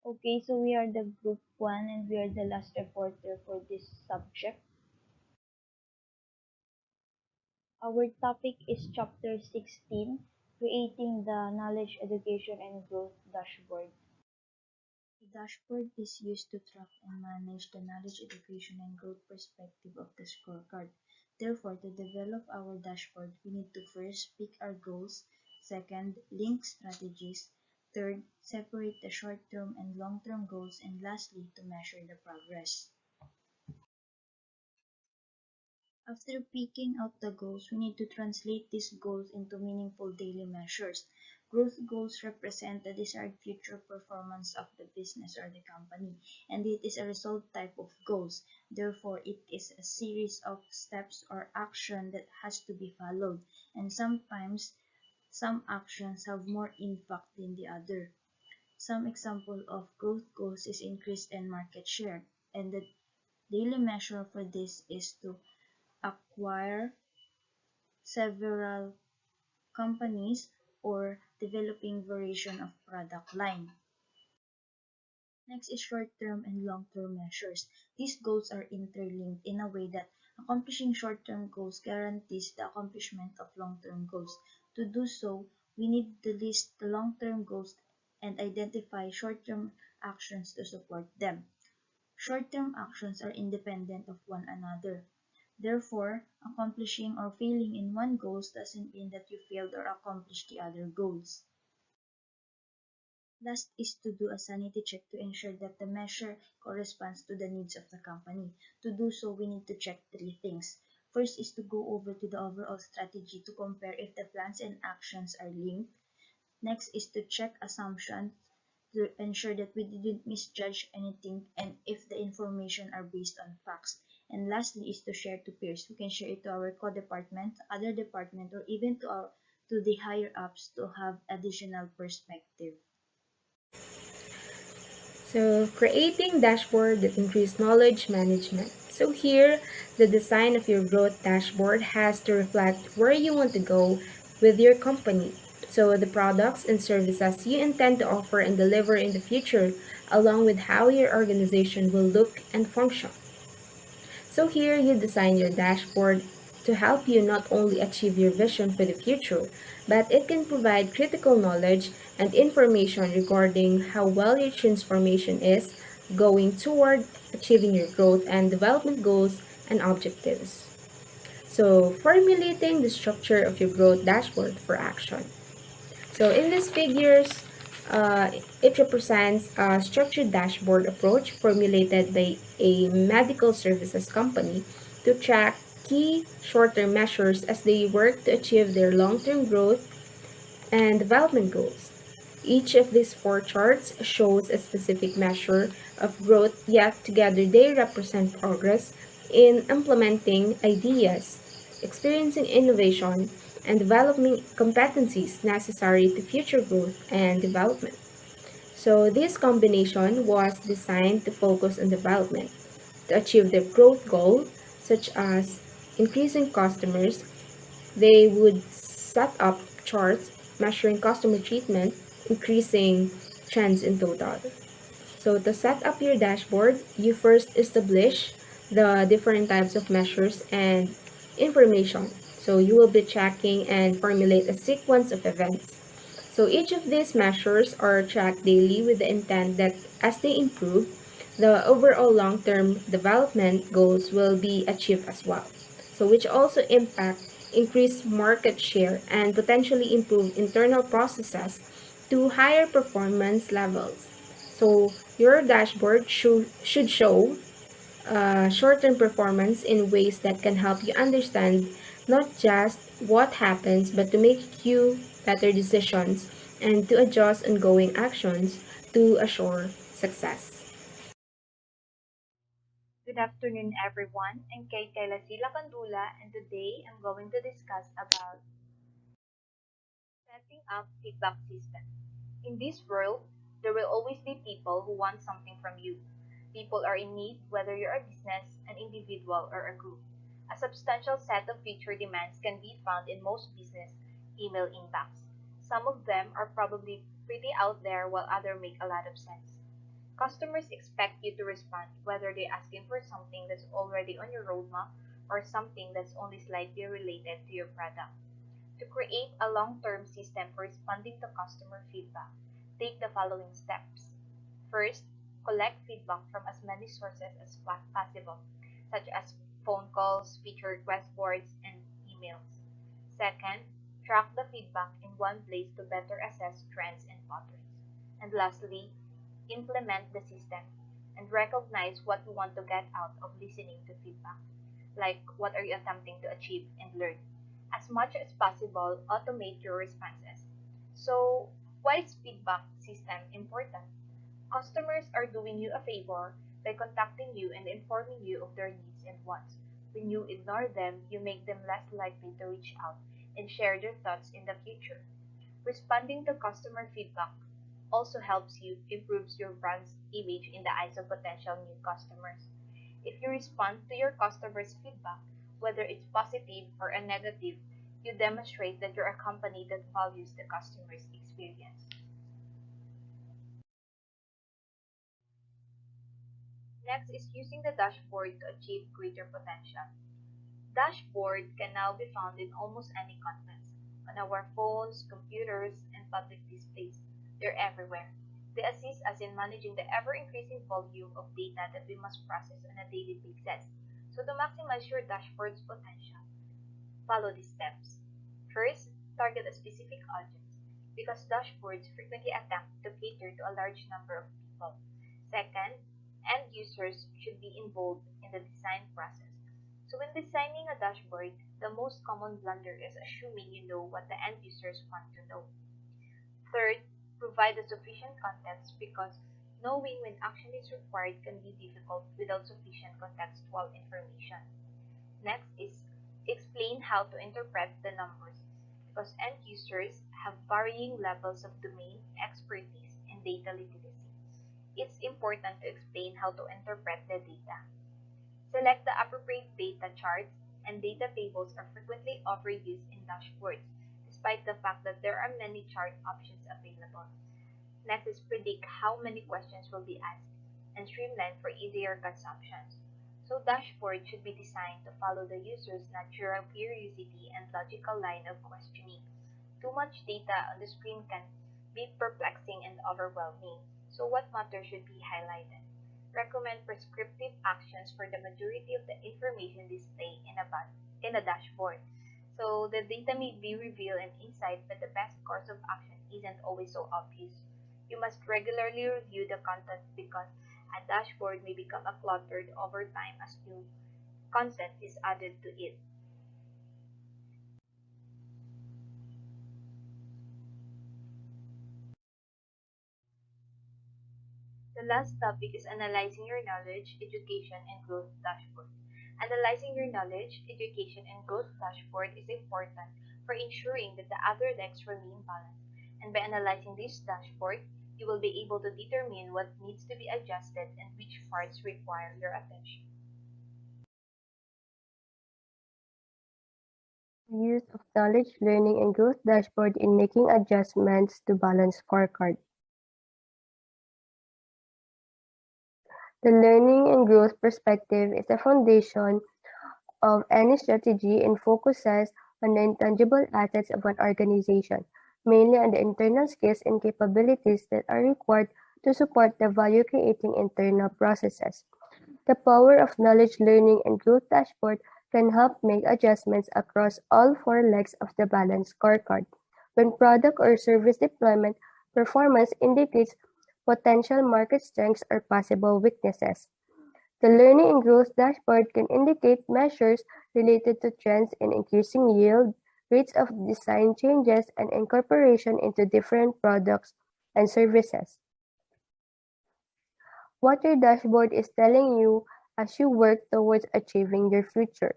Okay, so we are the group one and we are the last reporter for this subject. Our topic is chapter 16, creating the knowledge, education, and growth dashboard. A dashboard is used to track and manage the knowledge, education, and growth perspective of the scorecard. Therefore, to develop our dashboard, we need to first pick our goals, second, link strategies, third, separate the short-term and long-term goals, and lastly, to measure the progress. After picking out the goals, we need to translate these goals into meaningful daily measures. Growth goals represent the desired future performance of the business or the company, and it is a result type of goals. Therefore, it is a series of steps or action that has to be followed, and sometimes some actions have more impact than the other. Some example of growth goals is increase in market share, and the daily measure for this is to acquire several companies or developing variation of product line. Next is short-term and long-term measures. These goals are interlinked in a way that accomplishing short-term goals guarantees the accomplishment of long-term goals. To do so, we need to list the long-term goals and identify short-term actions to support them. Short-term actions are independent of one another. Therefore, accomplishing or failing in one goal doesn't mean that you failed or accomplished the other goals. Last is to do a sanity check to ensure that the measure corresponds to the needs of the company. To do so, we need to check three things. First is to go over to the overall strategy to compare if the plans and actions are linked. Next is to check assumptions to ensure that we didn't misjudge anything and if the information are based on facts. And lastly is to share to peers. We can share it to our co-department, other department, or even to the higher ups to have additional perspective. So, creating dashboard that increase knowledge management. So here, the design of your growth dashboard has to reflect where you want to go with your company. So the products and services you intend to offer and deliver in the future, along with how your organization will look and function. So here you design your dashboard to help you not only achieve your vision for the future, but it can provide critical knowledge and information regarding how well your transformation is going toward achieving your growth and development goals and objectives. So formulating the structure of your growth dashboard for action. So in these figures, it represents a structured dashboard approach formulated by a medical services company to track key short-term measures as they work to achieve their long-term growth and development goals. Each of these four charts shows a specific measure of growth, yet together they represent progress in implementing ideas, experiencing innovation, and developing competencies necessary to future growth and development. So this combination was designed to focus on development to achieve their growth goal, such as increasing customers. They would set up charts measuring customer treatment, increasing trends in total. So to set up your dashboard, you first establish the different types of measures and information. So you will be tracking and formulate a sequence of events. So each of these measures are tracked daily with the intent that as they improve, the overall long-term development goals will be achieved as well. So which also impact increased market share and potentially improve internal processes to higher performance levels. So your dashboard should show short-term performance in ways that can help you understand not just what happens, but to make you better decisions and to adjust ongoing actions to assure success. Good afternoon, everyone. I'm Kay Sila Kandula, and today I'm going to discuss about setting up feedback system. In this world, there will always be people who want something from you. People are in need, whether you're a business, an individual, or a group. A substantial set of future demands can be found in most business email inbox. Some of them are probably pretty out there while others make a lot of sense. Customers expect you to respond whether they're asking for something that's already on your roadmap or something that's only slightly related to your product. To create a long-term system for responding to customer feedback, take the following steps. First, collect feedback from as many sources as possible, such as phone calls, feature request boards, and emails. Second, track the feedback in one place to better assess trends and patterns. And lastly, implement the system and recognize what you want to get out of listening to feedback, like what are you attempting to achieve and learn. As much as possible, automate your responses. So, why is feedback system important? Customers are doing you a favor by contacting you and informing you of their needs and wants. When you ignore them, you make them less likely to reach out and share their thoughts in the future. Responding to customer feedback also helps you improves your brand's image in the eyes of potential new customers. If you respond to your customers' feedback, whether it's positive or a negative, you demonstrate that you're a company that values the customer's experience. Next is using the dashboard to achieve greater potential. Dashboard can now be found in almost any contents, on our phones, computers, and public displays. They're everywhere. They assist us in managing the ever-increasing volume of data that we must process on a daily basis. So to maximize your dashboard's potential, follow these steps. First, target a specific audience, because dashboards frequently attempt to cater to a large number of people. Second, end users should be involved in the design process. So when designing a dashboard, the most common blunder is assuming you know what the end users want to know. Third, provide a sufficient context, because knowing when action is required can be difficult without sufficient contextual information. Next is explain how to interpret the numbers, because end users have varying levels of domain expertise and data literacy. It's important to explain how to interpret the data. Select the appropriate data. Charts and data tables are frequently overused in dashboards, despite the fact that there are many chart options available. Next is predict how many questions will be asked and streamline for easier consumptions. So dashboard should be designed to follow the user's natural curiosity and logical line of questioning. Too much data on the screen can be perplexing and overwhelming. So what matters should be highlighted. Recommend prescriptive actions for the majority of the information displayed in a dashboard. So the data may be revealed and insight, but the best course of action isn't always so obvious. You must regularly review the content, because a dashboard may become cluttered over time as new content is added to it. The last topic is analyzing your knowledge, education, and growth dashboard. Analyzing your knowledge, education, and growth dashboard is important for ensuring that the other decks remain balanced. And by analyzing this dashboard, you will be able to determine what needs to be adjusted and which parts require your attention. Use of knowledge, learning, and growth dashboard in making adjustments to balance scorecard. The learning and growth perspective is the foundation of any strategy and focuses on the intangible assets of an organization, mainly on the internal skills and capabilities that are required to support the value-creating internal processes. The power of knowledge, learning, and growth dashboard can help make adjustments across all four legs of the balance scorecard. When product or service deployment performance indicates potential market strengths or possible weaknesses. The learning and growth dashboard can indicate measures related to trends in increasing yield, rates of design changes, and incorporation into different products and services. What your dashboard is telling you as you work towards achieving your future.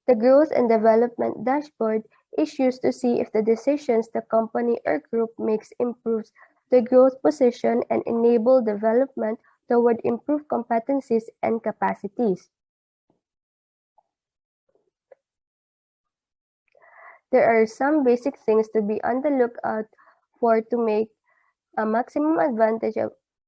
The growth and development dashboard is used to see if the decisions the company or group makes improves the growth position and enable development toward improved competencies and capacities. There are some basic things to be on the lookout for to make a maximum advantage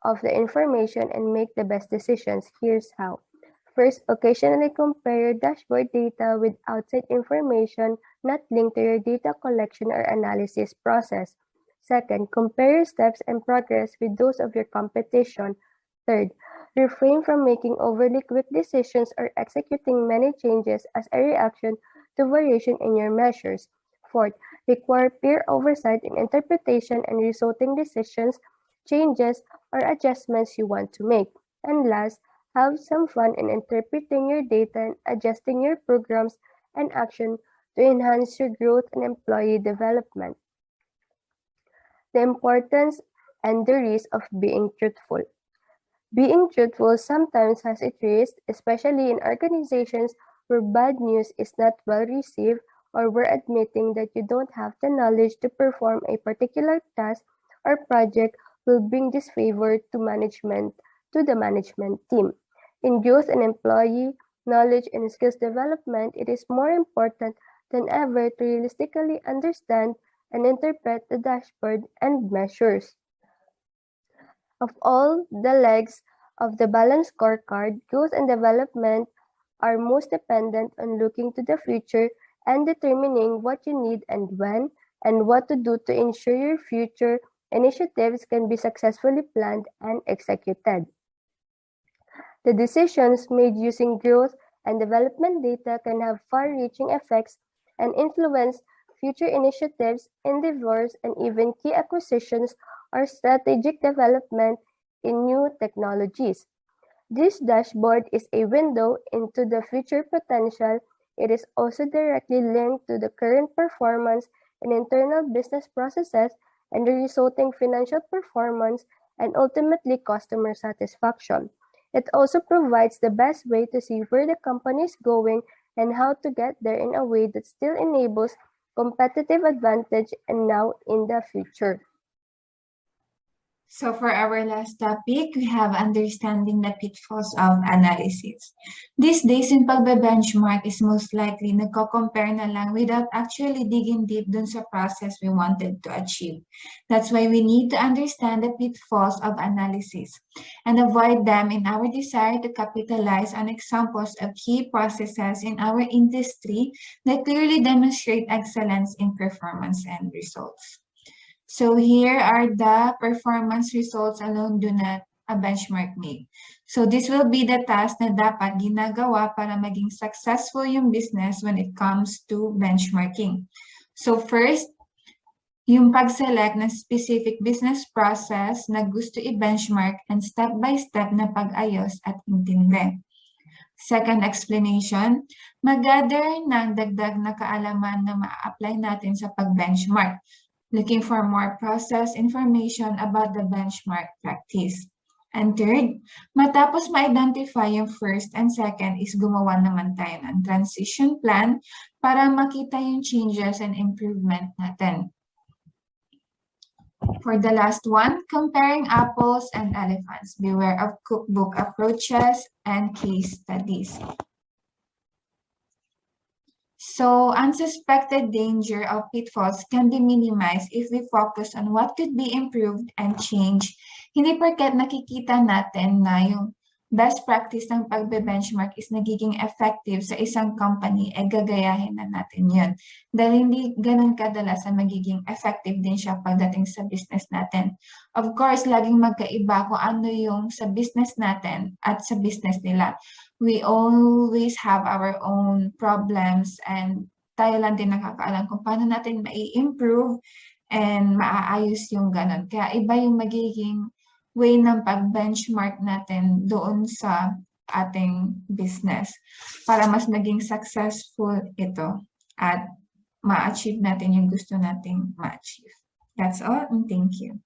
of the information and make the best decisions. Here's how. First, occasionally compare your dashboard data with outside information not linked to your data collection or analysis process. Second, compare your steps and progress with those of your competition. Third, refrain from making overly quick decisions or executing many changes as a reaction to variation in your measures. Fourth, require peer oversight in interpretation and resulting decisions, changes, or adjustments you want to make. And last, have some fun in interpreting your data and adjusting your programs and action to enhance your growth and employee development. The importance and the risk of being truthful. Being truthful sometimes has its risk, especially in organizations where bad news is not well received or where admitting that you don't have the knowledge to perform a particular task or project will bring disfavor to the management team. In growth and employee knowledge and skills development, it is more important than ever to realistically understand and interpret the dashboard and measures. Of all the legs of the balanced scorecard, growth and development are most dependent on looking to the future and determining what you need and when, and what to do to ensure your future initiatives can be successfully planned and executed. The decisions made using growth and development data can have far-reaching effects and influence future initiatives, endeavors, and even key acquisitions or strategic development in new technologies. This dashboard is a window into the future potential. It is also directly linked to the current performance in internal business processes and the resulting financial performance and ultimately customer satisfaction. It also provides the best way to see where the company is going and how to get there in a way that still enables competitive advantage and now in the future. So for our last topic, we have understanding the pitfalls of analysis. These days, yung pagbe-benchmark is most likely nagko-compare na lang without actually digging deep dun sa process we wanted to achieve. That's why we need to understand the pitfalls of analysis and avoid them in our desire to capitalize on examples of key processes in our industry that clearly demonstrate excellence in performance and results. So here are the performance results alone do not a benchmark make. So this will be the task na dapat ginagawa para maging successful yung business when it comes to benchmarking. So first, yung pag-select ng specific business process na gusto i-benchmark and step-by-step na pag-ayos at intindi. Second explanation, mag-gather ng dagdag na kaalaman na ma-apply natin sa pag-benchmark. Looking for more process information about the benchmark practice. And third, matapos ma-identify yung first and second is gumawa naman tayo ng transition plan para makita yung changes and improvement natin. For the last one, comparing apples and elephants. Beware of cookbook approaches and case studies. So, unsuspected danger of pitfalls can be minimized if we focus on what could be improved and changed. Hindi porket nakikita natin na yung best practice ng pagbe-benchmark is nagiging effective sa isang company, gagayahin na natin yun. Dahil hindi ganun kadalas na magiging effective din siya pagdating sa business natin. Of course, laging magkaiba kung ano yung sa business natin at sa business nila. We always have our own problems and tayo lang din nakakaalam kung paano natin mai-improve and maaayos yung ganun. Kaya iba yung magiging way ng pag-benchmark natin doon sa ating business para mas maging successful ito at ma-achieve natin yung gusto nating ma-achieve. That's all and thank you.